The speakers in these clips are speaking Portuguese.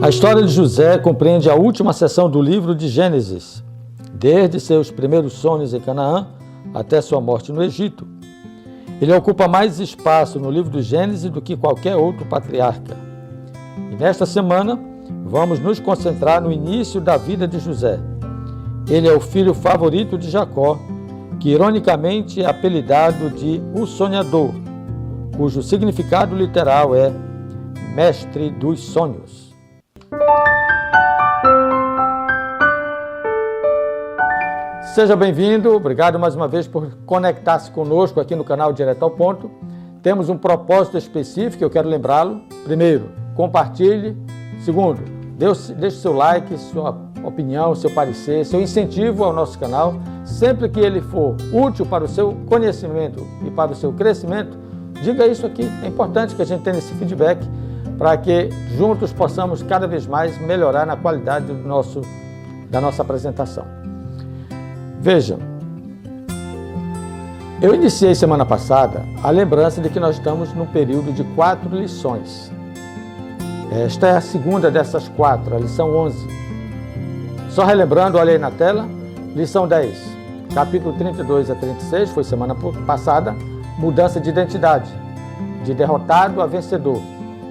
A história de José compreende a última seção do livro de Gênesis, desde seus primeiros sonhos em Canaã até sua morte no Egito. Ele ocupa mais espaço no livro de Gênesis do que qualquer outro patriarca. E nesta semana, vamos nos concentrar no início da vida de José. Ele é o filho favorito de Jacó, que ironicamente é apelidado de O Sonhador, cujo significado literal é Mestre dos Sonhos. Seja bem-vindo, obrigado mais uma vez por conectar-se conosco aqui no canal Direto ao Ponto. Temos um propósito específico, eu quero lembrá-lo. Primeiro, compartilhe. Segundo, deixe seu like, sua opinião, seu parecer, seu incentivo ao nosso canal. Sempre que ele for útil para o seu conhecimento e para o seu crescimento, diga isso aqui. É importante que a gente tenha esse feedback para que juntos possamos cada vez mais melhorar na qualidade da nossa apresentação. Vejam, eu iniciei semana passada a lembrança de que nós estamos num período de 4 lições. Esta é a segunda dessas 4, a lição 11. Só relembrando, olha aí na tela, lição 10, capítulo 32 a 36, foi semana passada, mudança de identidade, de derrotado a vencedor,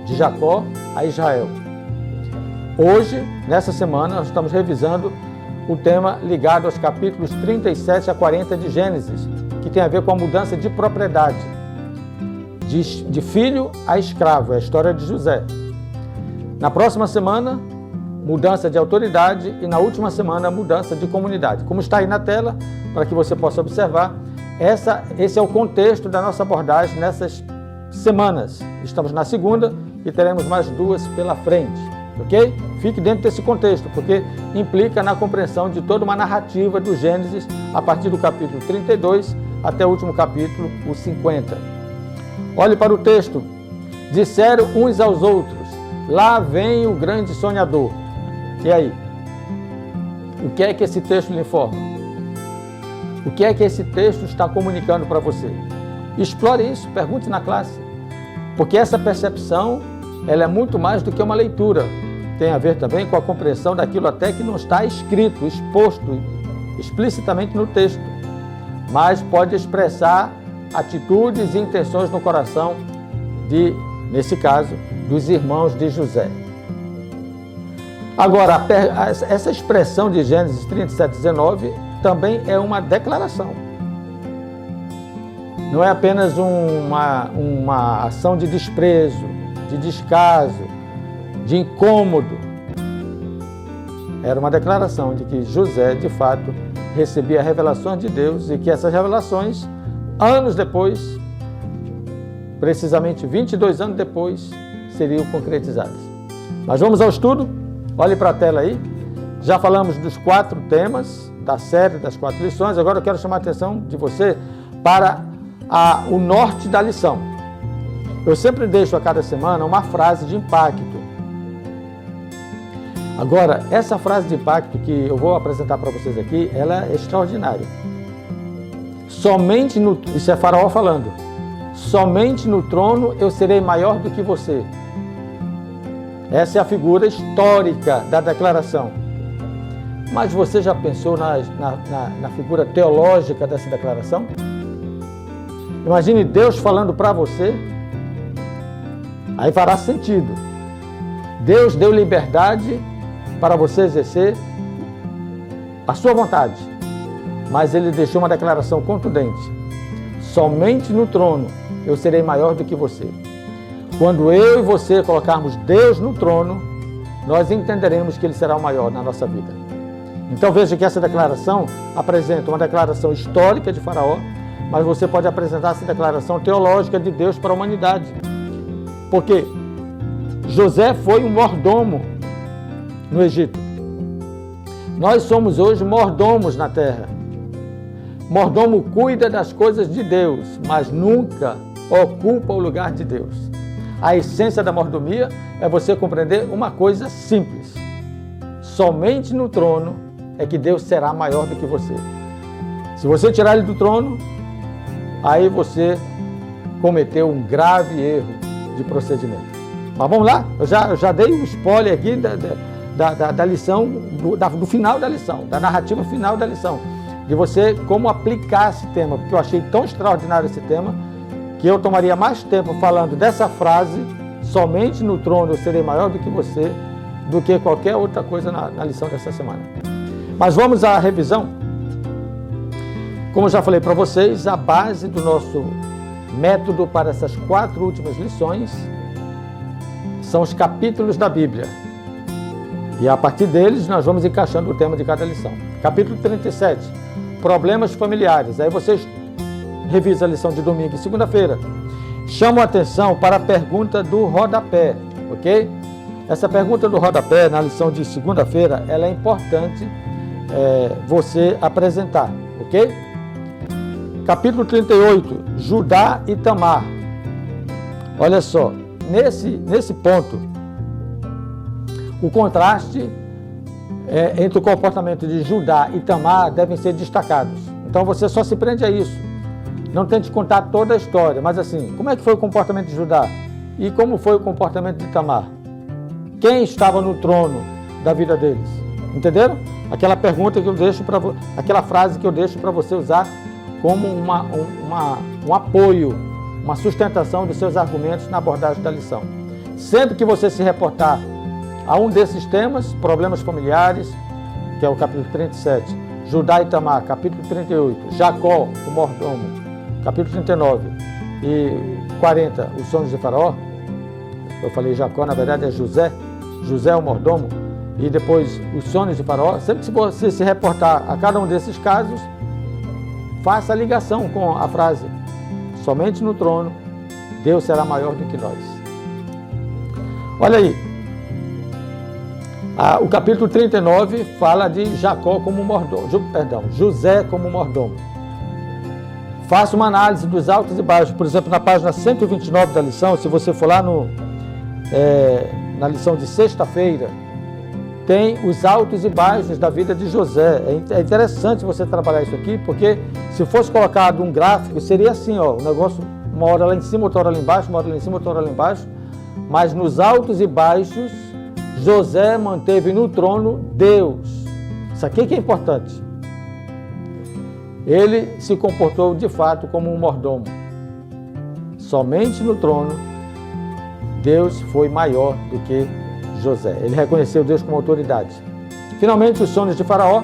de Jacó a Israel. Hoje, nessa semana, nós estamos revisando o tema ligado aos capítulos 37 a 40 de Gênesis, que tem a ver com a mudança de propriedade, de filho a escravo, é a história de José. Na próxima semana, mudança de autoridade e na última semana, mudança de comunidade. Como está aí na tela, para que você possa observar, esse é o contexto da nossa abordagem nessas semanas. Estamos na segunda e teremos mais 2 pela frente, ok? Fique dentro desse contexto, porque implica na compreensão de toda uma narrativa do Gênesis a partir do capítulo 32 até o último capítulo, o 50. Olhe para o texto. Disseram uns aos outros, lá vem o grande sonhador. E aí? O que é que esse texto lhe informa? O que é que esse texto está comunicando para você? Explore isso, pergunte na classe. Porque essa percepção, ela é muito mais do que uma leitura. Tem a ver também com a compreensão daquilo até que não está escrito, exposto explicitamente no texto, mas pode expressar atitudes e intenções no coração nesse caso, dos irmãos de José. Agora, essa expressão de Gênesis 37, 19 também é uma declaração. Não é apenas uma ação de desprezo, de descaso, de incômodo. Era uma declaração de que José, de fato, recebia revelações de Deus e que essas revelações, anos depois, precisamente 22 anos depois, seriam concretizadas. Mas vamos ao estudo? Olhe para a tela aí. Já falamos dos 4 temas da série das 4 lições. Agora eu quero chamar a atenção de você para o norte da lição. Eu sempre deixo a cada semana uma frase de impacto. Agora, essa frase de impacto que eu vou apresentar para vocês aqui, ela é extraordinária. Isso é Faraó falando, somente no trono eu serei maior do que você. Essa é a figura histórica da declaração. Mas você já pensou na figura teológica dessa declaração? Imagine Deus falando para você, aí fará sentido. Deus deu liberdade para você exercer a sua vontade, mas Ele deixou uma declaração contundente. Somente no trono eu serei maior do que você. Quando eu e você colocarmos Deus no trono, nós entenderemos que Ele será o maior na nossa vida. Então veja que essa declaração apresenta uma declaração histórica de Faraó, mas você pode apresentar essa declaração teológica de Deus para a humanidade. Porque José foi um mordomo no Egito. Nós somos hoje mordomos na terra. Mordomo cuida das coisas de Deus, mas nunca ocupa o lugar de Deus. A essência da mordomia é você compreender uma coisa simples. Somente no trono é que Deus será maior do que você. Se você tirar Ele do trono, aí você cometeu um grave erro de procedimento. Mas vamos lá, eu já dei um spoiler aqui da lição, do final da lição, da narrativa final da lição, de você como aplicar esse tema, porque eu achei tão extraordinário esse tema, que eu tomaria mais tempo falando dessa frase, somente no trono eu serei maior do que você, do que qualquer outra coisa na lição dessa semana. Mas vamos à revisão. Como eu já falei para vocês, a base do nosso método para essas 4 últimas lições são os capítulos da Bíblia. E a partir deles nós vamos encaixando o tema de cada lição. Capítulo 37, problemas familiares. Aí vocês revisam a lição de domingo e segunda-feira. Chamam a atenção para a pergunta do rodapé, ok? Essa pergunta do rodapé, na lição de segunda-feira, ela é importante você apresentar, ok? Capítulo 38, Judá e Tamar. Olha só, nesse ponto, o contraste entre o comportamento de Judá e Tamar devem ser destacados. Então você só se prende a isso. Não tente contar toda a história, mas assim, como é que foi o comportamento de Judá? E como foi o comportamento de Tamar? Quem estava no trono da vida deles? Entenderam? Aquela pergunta que eu deixo para aquela frase que eu deixo para você usar como um apoio, uma sustentação dos seus argumentos na abordagem da lição. Sempre que você se reportar a um desses temas, problemas familiares, que é o capítulo 37, Judá e Tamar, capítulo 38, Jacó, o mordomo, capítulo 39 e 40, os sonhos de Faraó, eu falei Jacó, na verdade é José o mordomo, e depois os sonhos de Faraó, sempre que você se reportar a cada um desses casos, faça a ligação com a frase, somente no trono, Deus será maior do que nós. Olha aí, o capítulo 39 fala de Jacó como mordomo, José como mordomo. Faça uma análise dos altos e baixos, por exemplo, na página 129 da lição, se você for lá na lição de sexta-feira, tem os altos e baixos da vida de José. É interessante você trabalhar isso aqui, porque se fosse colocado um gráfico, seria assim, ó, o negócio, uma hora lá em cima, outra hora lá embaixo, uma hora lá em cima, outra hora lá embaixo, mas nos altos e baixos, José manteve no trono Deus. Isso aqui que é importante. Ele se comportou de fato como um mordomo. Somente no trono, Deus foi maior do que José. Ele reconheceu Deus como autoridade. Finalmente, os sonhos de Faraó.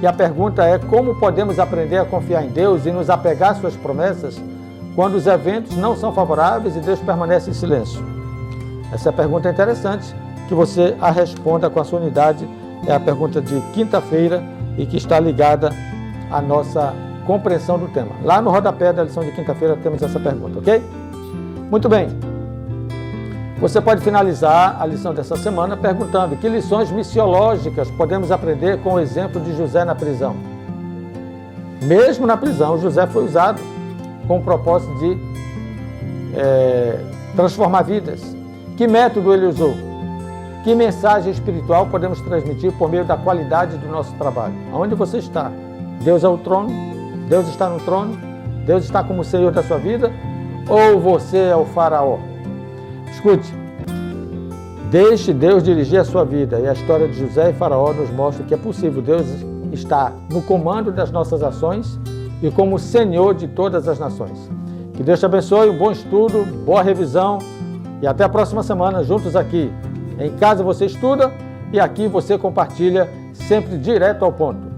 E a pergunta é: como podemos aprender a confiar em Deus e nos apegar às suas promessas quando os eventos não são favoráveis e Deus permanece em silêncio? Essa é a pergunta interessante, que você a responda com a sua unidade. É a pergunta de quinta-feira e que está ligada à nossa compreensão do tema. Lá no rodapé da lição de quinta-feira temos essa pergunta, ok? Muito bem. Você pode finalizar a lição dessa semana perguntando que lições missiológicas podemos aprender com o exemplo de José na prisão. Mesmo na prisão, José foi usado com o propósito de transformar vidas. Que método ele usou? Que mensagem espiritual podemos transmitir por meio da qualidade do nosso trabalho? Aonde você está? Deus é o trono? Deus está no trono? Deus está como Senhor da sua vida? Ou você é o faraó? Escute, deixe Deus dirigir a sua vida, e a história de José e Faraó nos mostra que é possível. Deus está no comando das nossas ações e como Senhor de todas as nações. Que Deus te abençoe, um bom estudo, boa revisão e até a próxima semana juntos aqui. Em casa você estuda e aqui você compartilha sempre direto ao ponto.